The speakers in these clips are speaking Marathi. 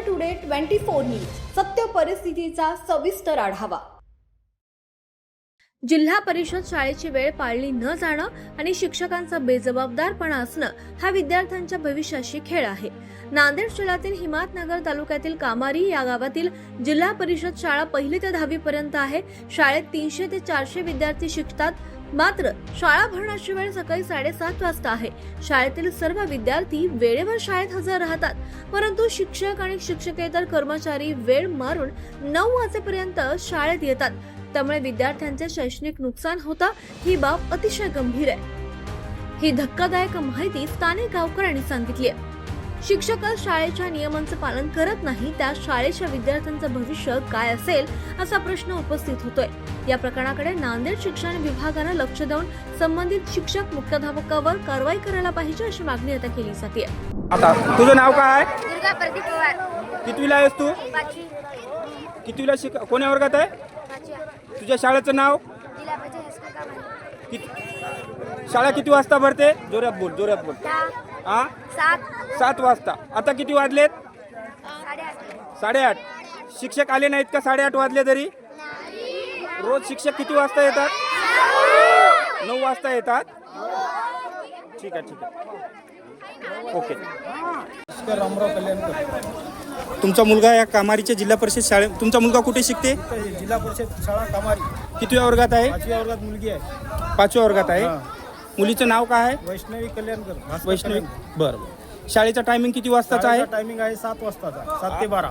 टुडे 24 न्यूज सत्य परिस्थितीचा सविस्तर आढावा। जिल्हा परिषद शाळेची वेळ पाळली न जाणं आणि शिक्षकांचा बेजबाबदारपणा असणं हा विद्यार्थ्यांच्या भविष्याशी खेळ आहे। नांदेड शहरातील हिमायतनगर तालुक्यातील कामारी या गावातील जिल्हा परिषद शाळा 1ली ते 10वी पर्यंत आहे। शाळेत 300 ते 400 विद्यार्थी शिकतात। मात्र शाळा भरण्याची वेळ सकाळी 7:30 वाजता आहे। शाळेतील सर्व विद्यार्थी वेळेवर शाळेत हजर राहतात, परंतु शिक्षक आणि शिक्षकेतर कर्मचारी वेळ मारून 9 वाजेपर्यंत शाळेत येतात। त्यामुळे विद्यार्थ्यांचे शैक्षणिक नुकसान होतं। ही बाब अतिशय गंभीर आहे। ही धक्कादायक माहिती स्थानिक गावकऱ्यांनी सांगितली आहे। शिक्षक शाळेच्या नियमांचं पालन करत नाही, त्या शाळेच्या विद्यार्थ्यांचं भविष्य काय असेल असा प्रश्न उपस्थित होतोय। या प्रकरणाकडे नांदेड शिक्षण विभागाने लक्ष देऊन संबंधित शिक्षक मुख्याध्यापकावर कारवाई करायला पाहिजे अशी मागणी आता केली जाते। आता तुझं नाव काय? दुर्गा प्रदीप पवार। कितवीला आहेस तू? 5वी। कितवीला कोण्या वर्गात आहे? 5वी। तुझ्या शाळेचं नाव? जिल्हा परिषद हायस्कूल कामारी। शाळा किती वाजता भरते? जोरात बोल, जोरात बोल। 7 वाजता। आता किती वाजलेत? 8:30। शिक्षक आले नाहीत का? 8:30 वाजले तरी? रोज शिक्षक किती वाजता येतात? 9 वाजता येतात। ठीक आहे, ठीक आहे, ओके। रामराव कल्याणकर। तुमचा मुलगा या कामारीच्या जिल्हा परिषद शाळेत, तुमचा मुलगा कुठे शिकते? जिल्हा परिषद शाळा कामारी। कितव्या वर्गात आहे? 5व्या वर्गात मुलगी आहे। 5व्या वर्गात आहे। मुलीचं नाव काय आहे? वैष्णवी कल्याणकर। वैष्णवी, बरं। शाळेचा टायमिंग किती वाजताचा आहे? टायमिंग आहे 7 वाजताचा, 7 ते 12।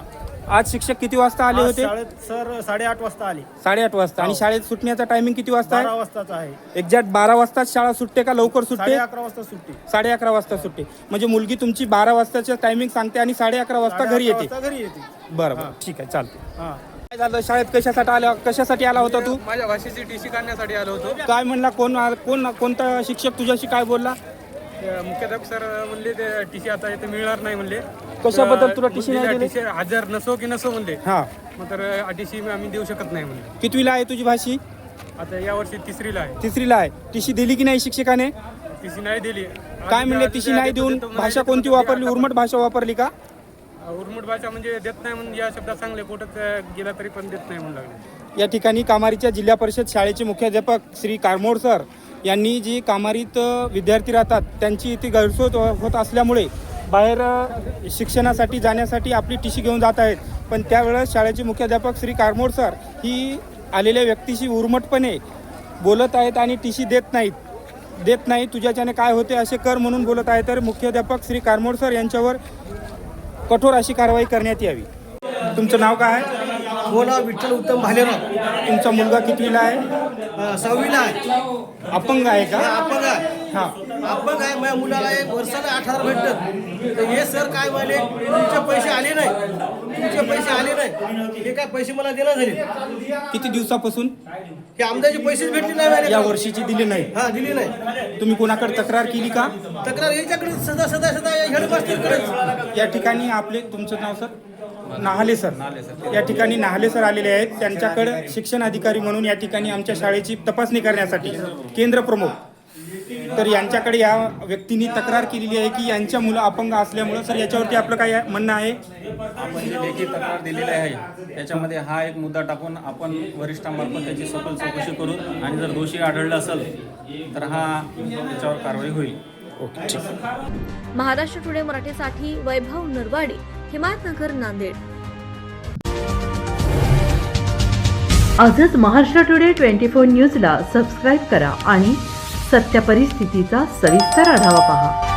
आज शिक्षक किती वाजता आले होते? शाळेत सर 8:30 वाजता आले। 8:30 वाजता। आणि शाळेत सुटण्याचा टायमिंग किती वाजता आहे? 12 वाजताचा आहे। एक्झॅक्ट 12 वाजता शाळा सुटते का लवकर सुटते? 11:30 वाजता सुट्टी। 11:30 वाजता सुटते। म्हणजे मुलगी तुमची 12 वाजताचं टायमिंग सांगते आणि 11:30 वाजता घरी येते। घरी येते। बरं, ठीक आहे, चालते। हां, काय झालं शाळेत? कशासाठी आला होता तू? माझ्या भाषेची टीसी काढण्यासाठी आलो होतो। काय म्हणला? कोणता शिक्षक तुझ्याशी काय बोलला? मुख्याध्यापक सर म्हणले ते टीसी आता इथे मिळणार नाही म्हणले। कशाबद्दल तुला टीसी नाही दिली? टीसी हजर नसो की नसो म्हणले। हा, मग तर टीसी आम्ही देऊ शकत नाही म्हणले। कितवीला आहे तुझी भाषी? आता या वर्षी 3रीला आहे। 3रीला आहे। टीसी दिली की नाही शिक्षकाने? टीसी नाही दिली। काय म्हणले? टीसी नाही देऊन भाषा कोणती वापरली? उर्मट भाषा वापरली का? उर्मट भाषा म्हणजे देत नाही म्हणून या शब्दात सांगले, कुठंच गेला तरी पण देत नाही म्हणून लागले। या ठिकाणी कामारीच्या जिल्हा परिषद शाळेचे मुख्याध्यापक श्री कारमोड सर यांनी जी कामारीत विद्यार्थी राहतात त्यांची इथे गैरसोय होत असल्यामुळे बाहेर शिक्षणासाठी जाण्यासाठी आपली टीसी घेऊन जात आहेत। पण त्यावेळेस शाळेचे मुख्याध्यापक श्री कारमोड सर ही आलेल्या व्यक्तीशी उर्मटपणे बोलत आहेत आणि टीसी देत नाही, तुझ्याच्याने काय होते असे कर म्हणून बोलत आहे। तर मुख्याध्यापक श्री कारमोड सर यांच्यावर कठोर अशी कारवाई करण्यात यावी। तुमचं नाव काय आहे? नाव विठ्ठल उत्तम भालेराव। तुमचा मुलगा कितवीला आहे? 6वीला आहे। अपंग आहे का? अपंग आहे। हां, अपंग आहे। माझ्या मुलाला एक वर्षाला 8,000 भेटतात। तर हे सर काय म्हणाले, तुमचे पैसे आले नाही, हे काय पैसे मला देणं झाले। किती दिवसापासून? हे आमदारचे पैसेच भेटले नाही या वर्षीची दिली नाही? हा, दिली नाही। तुम्ही कोणाकडे तक्रार केली का? तक्रार याच्याकडे सदा हेडमास्टरकडे। या ठिकाणी तुमचं नाव सर? नाहले सर। या ठिकाणी नाहले सर आलेले आहेत। त्यांच्याकडे शिक्षण अधिकारी म्हणून या ठिकाणी आमच्या शाळेची तपासणी करण्यासाठी केंद्र प्रमुख, तर यांच्याकडे या व्यक्तींनी तक्रार केलेली आहे की यांच्या मुलं अपंग असल्यामुळं। सर, याच्यावरती आपलं काय म्हणणं आहे? आपण जी लेखी तक्रार दिलेली आहे त्याच्यामध्ये हा एक मुद्दा टाकून आपण वरिष्ठांमार्फत त्याची सखोल चौकशी करू आणि जर दोषी आढळला असेल तर त्याच्यावर कारवाई होईल। ओके, महाराष्ट्र टुडे मराठीसाठी वैभव नरवाडी, हिमायतनगर, नांदेड। आजच महाराष्ट्र टुडे 24 न्यूजला सबस्क्राईब करा आणि सत्य परिस्थितीचा सविस्तर आढावा पहा।